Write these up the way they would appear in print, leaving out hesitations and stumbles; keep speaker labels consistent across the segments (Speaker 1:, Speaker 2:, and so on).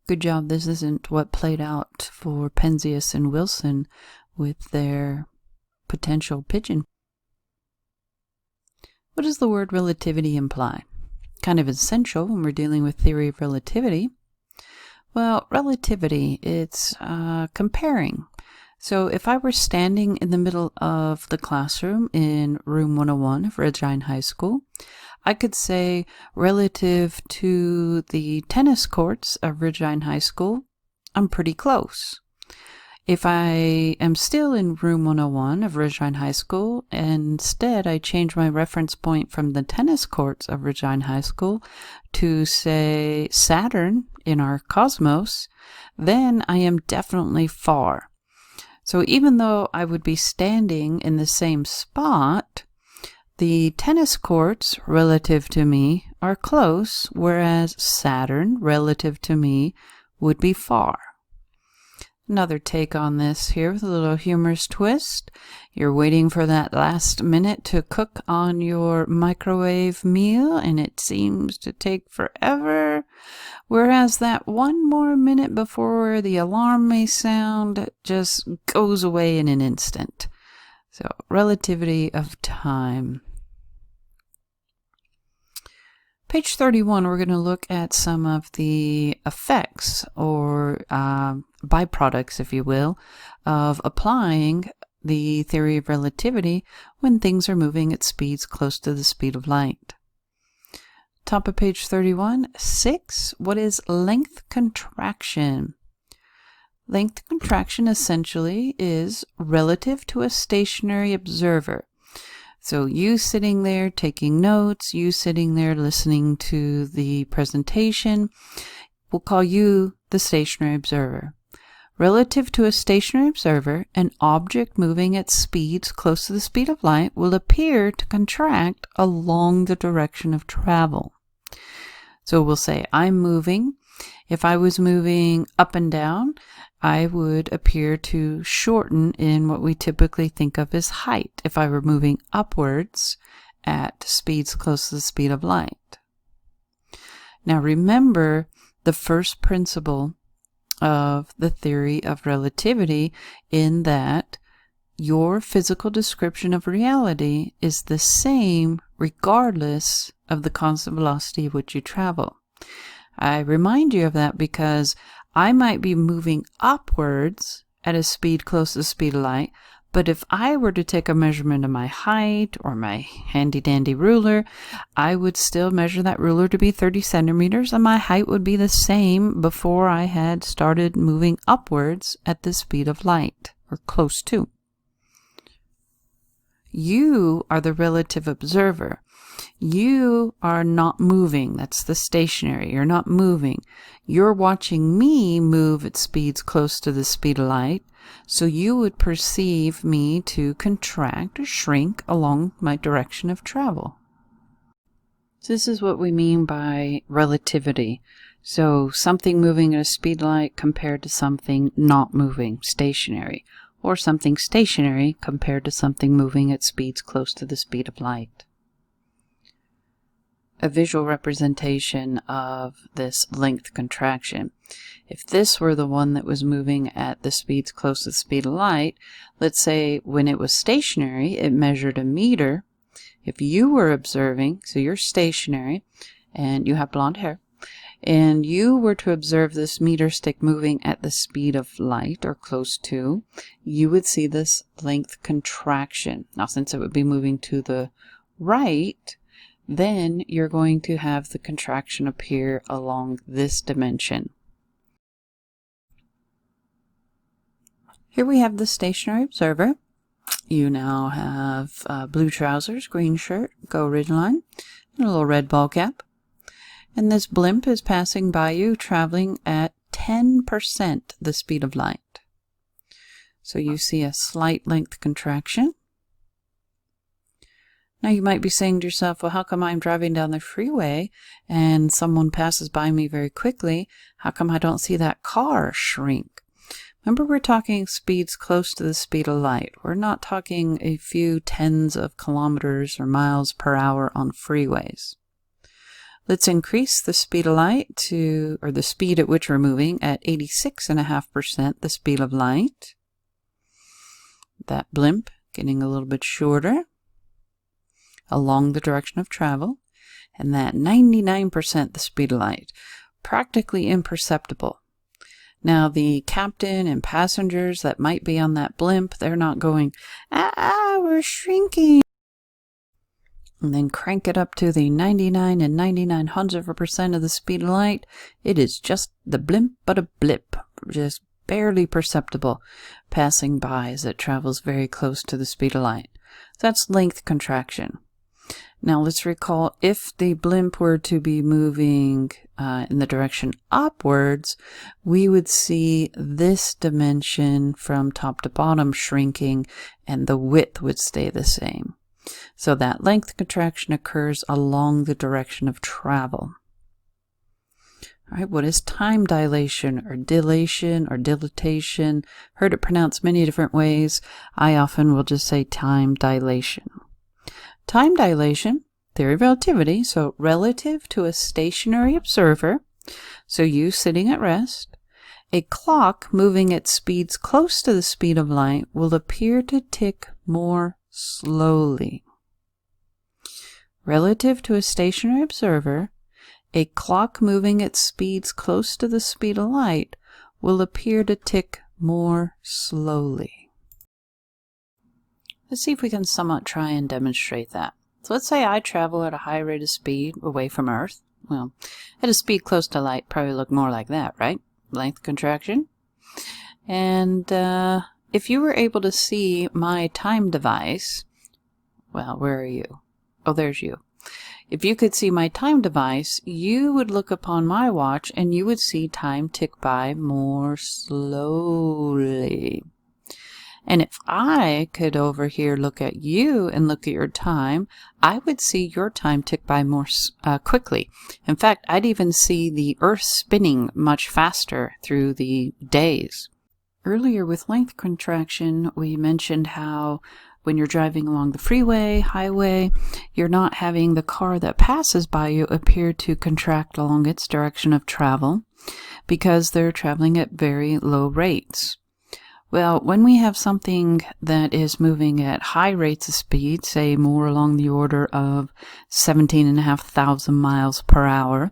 Speaker 1: Good job. This isn't what played out for Penzias and Wilson with their potential pigeon. What does the word relativity imply? Kind of essential when we're dealing with theory of relativity. Well, relativity, it's comparing. So if I were standing in the middle of the classroom in room 101 of Regina High School, I could say relative to the tennis courts of Regina High School, I'm pretty close. If I am still in room 101 of Regina High School, and instead I change my reference point from the tennis courts of Regina High School to, say, Saturn in our cosmos, then I am definitely far. So even though I would be standing in the same spot, the tennis courts relative to me are close, whereas Saturn relative to me would be far. Another take on this here with a little humorous twist. You're waiting for that last minute to cook on your microwave meal and it seems to take forever. Whereas that one more minute before the alarm may sound just goes away in an instant. So, relativity of time. Page 31, we're going to look at some of the effects or byproducts, if you will, of applying the theory of relativity when things are moving at speeds close to the speed of light. Top of page 31, 6. What is length contraction? Length contraction essentially is relative to a stationary observer. So you sitting there taking notes, you sitting there listening to the presentation, we'll call you the stationary observer. Relative to a stationary observer, an object moving at speeds close to the speed of light will appear to contract along the direction of travel. So we'll say, I'm moving. If I was moving up and down, I would appear to shorten in what we typically think of as height if I were moving upwards at speeds close to the speed of light. Now remember the first principle of the theory of relativity in that your physical description of reality is the same regardless of the constant velocity at which you travel. I remind you of that because I might be moving upwards at a speed close to the speed of light, but if I were to take a measurement of my height or my handy-dandy ruler, I would still measure that ruler to be 30 centimeters, and my height would be the same before I had started moving upwards at the speed of light, or close to. You are the relative observer. You are not moving. That's the stationary. You're not moving. You're watching me move at speeds close to the speed of light, so you would perceive me to contract or shrink along my direction of travel. So this is what we mean by relativity. So something moving at a speed of light compared to something not moving, stationary, or something stationary compared to something moving at speeds close to the speed of light. A visual representation of this length contraction. If this were the one that was moving at the speeds close to the speed of light, let's say when it was stationary, it measured a meter. If you were observing, so you're stationary and you have blonde hair, and you were to observe this meter stick moving at the speed of light or close to, you would see this length contraction. Now, since it would be moving to the right, then you're going to have the contraction appear along this dimension. Here we have the stationary observer. You now have blue trousers, green shirt, go ridgeline, and a little red ball cap. And this blimp is passing by you, traveling at 10% the speed of light. So you see a slight length contraction. Now you might be saying to yourself, well, how come I'm driving down the freeway and someone passes by me very quickly? How come I don't see that car shrink? Remember, we're talking speeds close to the speed of light. We're not talking a few tens of kilometers or miles per hour on freeways. Let's increase the speed of light to, or the speed at which we're moving, at 86.5% the speed of light. That blimp getting a little bit shorter along the direction of travel. And that 99% the speed of light, practically imperceptible. Now the captain and passengers that might be on that blimp, they're not going, we're shrinking. And then crank it up to the 99 and 99/100% of the speed of light. It is just the blimp but a blip, just barely perceptible, passing by as it travels very close to the speed of light. That's length contraction. Now let's recall, if the blimp were to be moving in the direction upwards, we would see this dimension from top to bottom shrinking, and the width would stay the same. So that length contraction occurs along the direction of travel. All right, what is time dilation or dilation or dilatation? Heard it pronounced many different ways. I often will just say time dilation. Time dilation, theory of relativity, so relative to a stationary observer, so you sitting at rest, a clock moving at speeds close to the speed of light will appear to tick more slowly. Relative to a stationary observer, a clock moving at speeds close to the speed of light will appear to tick more slowly. Let's see if we can somewhat try and demonstrate that. So let's say I travel at a high rate of speed away from Earth. Well, at a speed close to light, probably look more like that, right? Length contraction. And if you were able to see my time device, well, where are you? Oh, there's you. If you could see my time device, you would look upon my watch and you would see time tick by more slowly. And if I could over here look at you and look at your time, I would see your time tick by more quickly. In fact, I'd even see the Earth spinning much faster through the days. Earlier with length contraction, we mentioned how when you're driving along the freeway, highway, you're not having the car that passes by you appear to contract along its direction of travel because they're traveling at very low rates. Well, when we have something that is moving at high rates of speed, say more along the order of 17,500 miles per hour,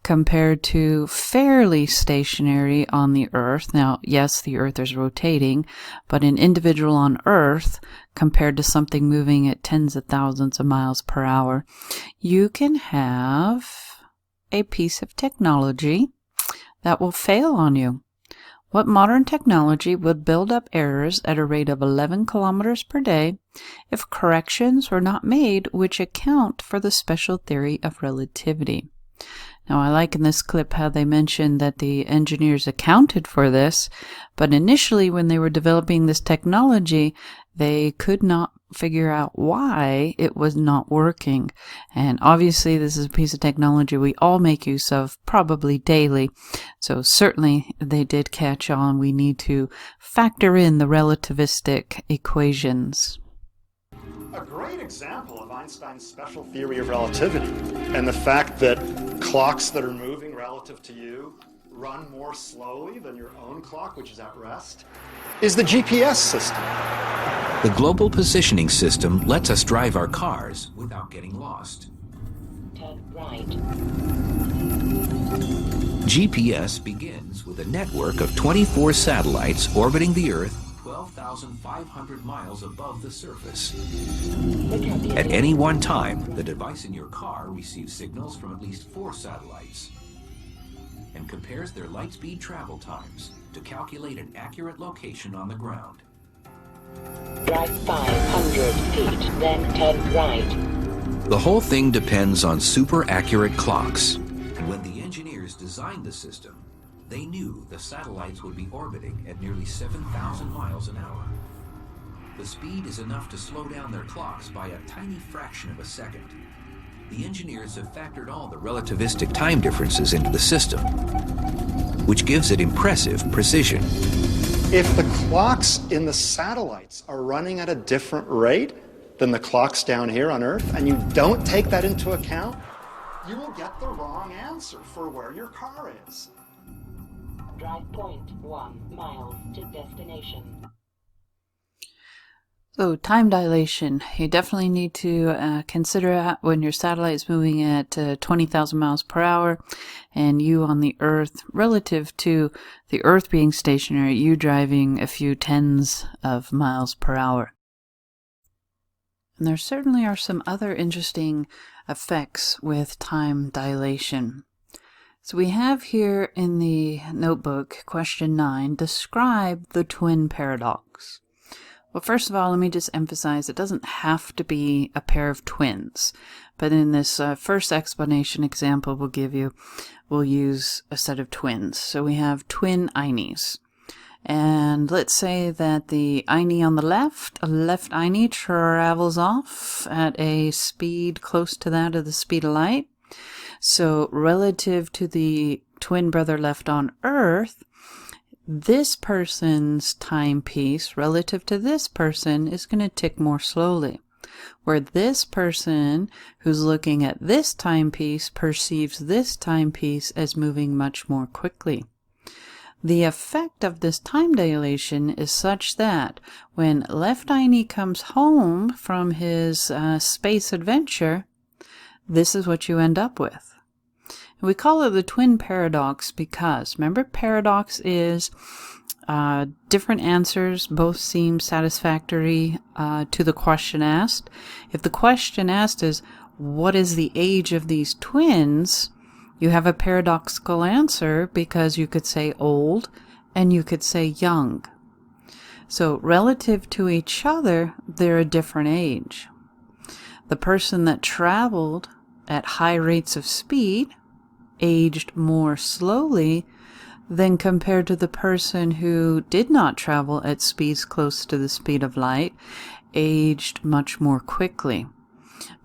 Speaker 1: compared to fairly stationary on the Earth. Now, yes, the Earth is rotating, but an individual on Earth, compared to something moving at tens of thousands of miles per hour, you can have a piece of technology that will fail on you. What modern technology would build up errors at a rate of 11 kilometers per day if corrections were not made which account for the special theory of relativity? Now, I like in this clip how they mentioned that the engineers accounted for this, but initially when they were developing this technology, they could not figure out why it was not working. And obviously this is a piece of technology we all make use of probably daily, so certainly they did catch on. We need to factor in the relativistic equations.
Speaker 2: A great example of Einstein's special theory of relativity and the fact that clocks that are moving relative to you run more slowly than your own clock, which is at rest, is the GPS system.
Speaker 3: The global positioning system lets us drive our cars without getting lost.
Speaker 4: Turn right.
Speaker 3: GPS begins with a network of 24 satellites orbiting the Earth 12,500 miles above the surface. At any one time, the device in your car receives signals from at least 4 satellites and compares their light speed travel times to calculate an accurate location on the ground.
Speaker 4: Drive 500 feet, then turn right.
Speaker 3: The whole thing depends on super accurate clocks. And when the engineers designed the system, they knew the satellites would be orbiting at nearly 7,000 miles an hour. The speed is enough to slow down their clocks by a tiny fraction of a second. The engineers have factored all the relativistic time differences into the system, which gives it impressive precision.
Speaker 2: If the clocks in the satellites are running at a different rate than the clocks down here on Earth, and you don't take that into account, you will get the wrong answer for where your car is.
Speaker 4: Drive 0.1 miles to destination.
Speaker 1: So time dilation, you definitely need to consider that when your satellite's moving at 20,000 miles per hour and you on the Earth, relative to the Earth being stationary, you driving a few tens of miles per hour. And there certainly are some other interesting effects with time dilation. So we have here in the notebook, question 9, describe the twin paradox. Well, first of all, let me just emphasize it doesn't have to be a pair of twins. But in this first explanation example we'll use a set of twins. So we have twin Einis. And let's say that the Einie on the left Einie, travels off at a speed close to that of the speed of light. So relative to the twin brother left on Earth, this person's timepiece relative to this person is going to tick more slowly, where this person who's looking at this timepiece perceives this timepiece as moving much more quickly. The effect of this time dilation is such that when Left Einie comes home from his space adventure, this is what you end up with. We call it the twin paradox because, remember, paradox is different answers both seem satisfactory to the question asked. If the question asked is, what is the age of these twins? You have a paradoxical answer because you could say old and you could say young. So relative to each other, they're a different age. The person that traveled at high rates of speed aged more slowly than compared to the person who did not travel at speeds close to the speed of light, aged much more quickly.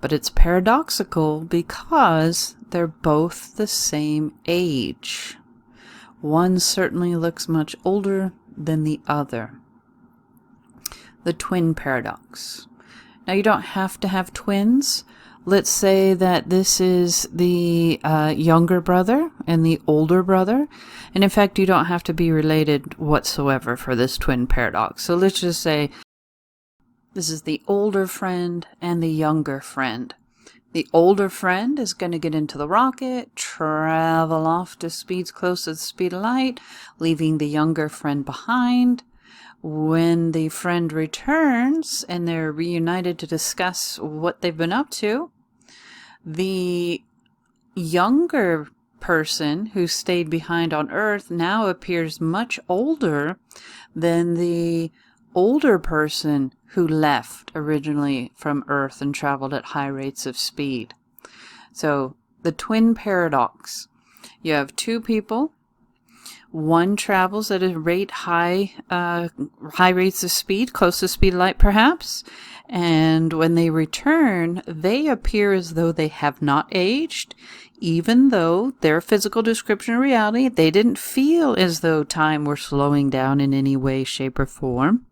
Speaker 1: But it's paradoxical because they're both the same age. One certainly looks much older than the other. The twin paradox. Now you don't have to have twins. Let's say that this is the younger brother and the older brother. And in fact, you don't have to be related whatsoever for this twin paradox. So let's just say this is the older friend and the younger friend. The older friend is going to get into the rocket, travel off to speeds close to the speed of light, leaving the younger friend behind. When the friend returns and they're reunited to discuss what they've been up to, the younger person who stayed behind on Earth now appears much older than the older person who left originally from Earth and traveled at high rates of speed. So the twin paradox. You have two people. One travels at a rate high rates of speed, close to speed of light perhaps, and when they return, they appear as though they have not aged, even though their physical description of reality, they didn't feel as though time were slowing down in any way, shape, or form.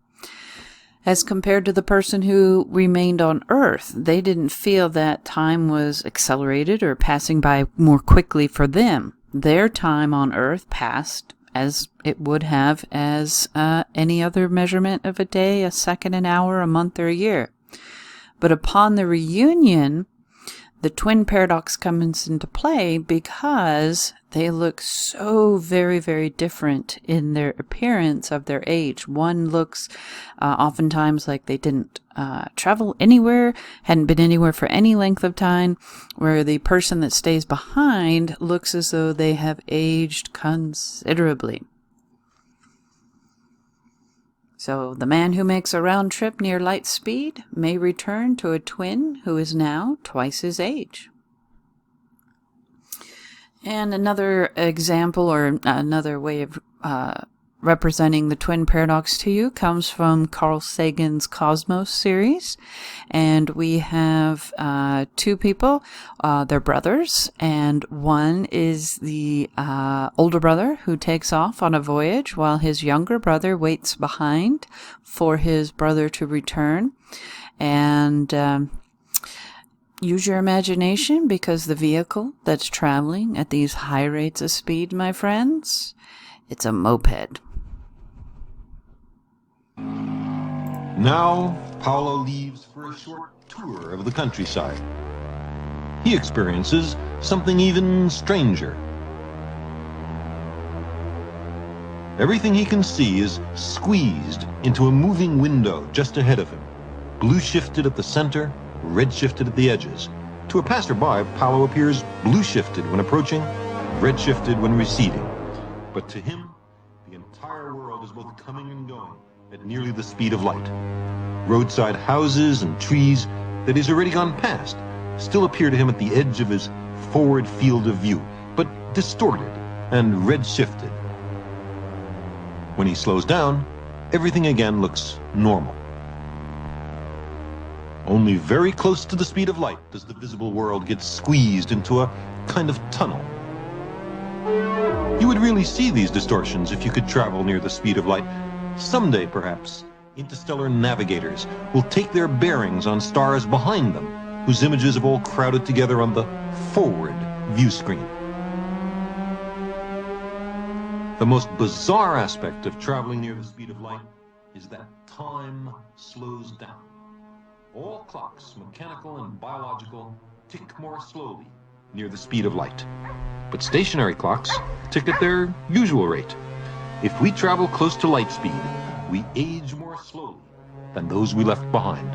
Speaker 1: As compared to the person who remained on Earth, they didn't feel that time was accelerated or passing by more quickly for them. Their time on Earth passed as it would have as any other measurement of a day, a second, an hour, a month, or a year. But upon the reunion, the twin paradox comes into play because they look so very, very different in their appearance of their age. One looks oftentimes like they didn't travel anywhere, hadn't been anywhere for any length of time, where the person that stays behind looks as though they have aged considerably. So the man who makes a round trip near light speed may return to a twin who is now twice his age. And another example or another way of representing the twin paradox to you comes from Carl Sagan's Cosmos series. And we have two people, they're brothers, and one is the older brother who takes off on a voyage while his younger brother waits behind for his brother to return. And Use your imagination, because the vehicle that's traveling at these high rates of speed, my friends, it's a moped.
Speaker 5: Now, Paolo leaves for a short tour of the countryside. He experiences something even stranger. Everything he can see is squeezed into a moving window just ahead of him, blue shifted at the center, red shifted at the edges. To a passerby, Paolo appears blue shifted when approaching, red shifted when receding. But to him, the entire world is both coming and going at nearly the speed of light. Roadside houses and trees that he's already gone past still appear to him at the edge of his forward field of view, but distorted and red shifted. When he slows down, everything again looks normal. Only very close to the speed of light does the visible world get squeezed into a kind of tunnel. You would really see these distortions if you could travel near the speed of light. Someday, perhaps, interstellar navigators will take their bearings on stars behind them, whose images have all crowded together on the forward view screen. The most bizarre aspect of traveling near the speed of light is that time slows down. All clocks, mechanical and biological, tick more slowly near the speed of light. But stationary clocks tick at their usual rate. If we travel close to light speed, we age more slowly than those we left behind.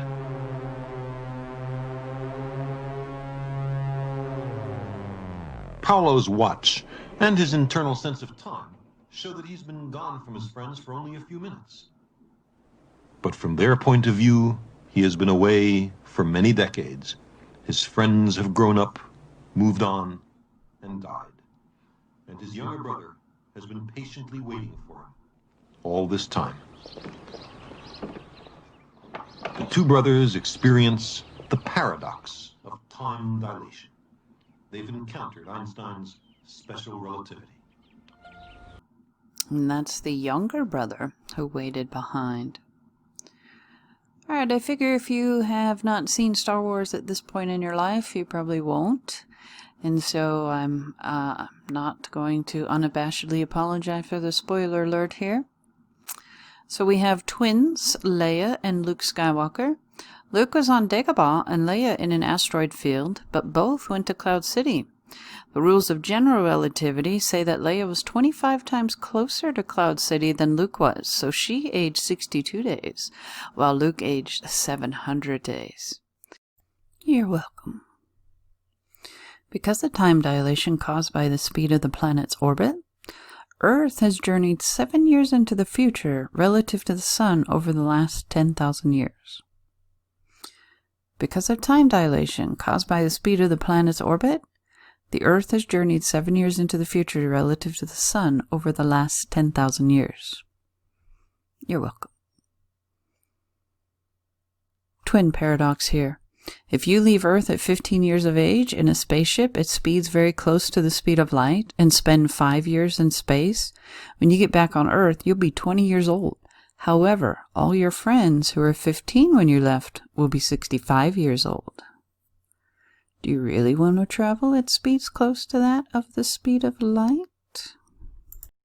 Speaker 5: Paolo's watch and his internal sense of time show that he's been gone from his friends for only a few minutes. But from their point of view, he has been away for many decades. His friends have grown up, moved on, and died. And his younger brother has been patiently waiting for him all this time. The two brothers experience the paradox of time dilation. They've encountered Einstein's special relativity.
Speaker 1: And that's the younger brother who waited behind. Alright, I figure if you have not seen Star Wars at this point in your life, you probably won't. And so I'm not going to unabashedly apologize for the spoiler alert here. So we have twins, Leia and Luke Skywalker. Luke was on Dagobah and Leia in an asteroid field, but both went to Cloud City. The rules of general relativity say that Leia was 25 times closer to Cloud City than Luke was, so she aged 62 days, while Luke aged 700 days. You're welcome. Because of time dilation caused by the speed of the planet's orbit, Earth has journeyed 7 years into the future relative to the Sun over the last 10,000 years. Because of time dilation caused by the speed of the planet's orbit, the Earth has journeyed 7 years into the future relative to the Sun over the last 10,000 years. You're welcome. Twin paradox here. If you leave Earth at 15 years of age in a spaceship at speeds very close to the speed of light and spend 5 years in space, when you get back on Earth, you'll be 20 years old. However, all your friends who were 15 when you left will be 65 years old. Do you really want to travel at speeds close to that of the speed of light?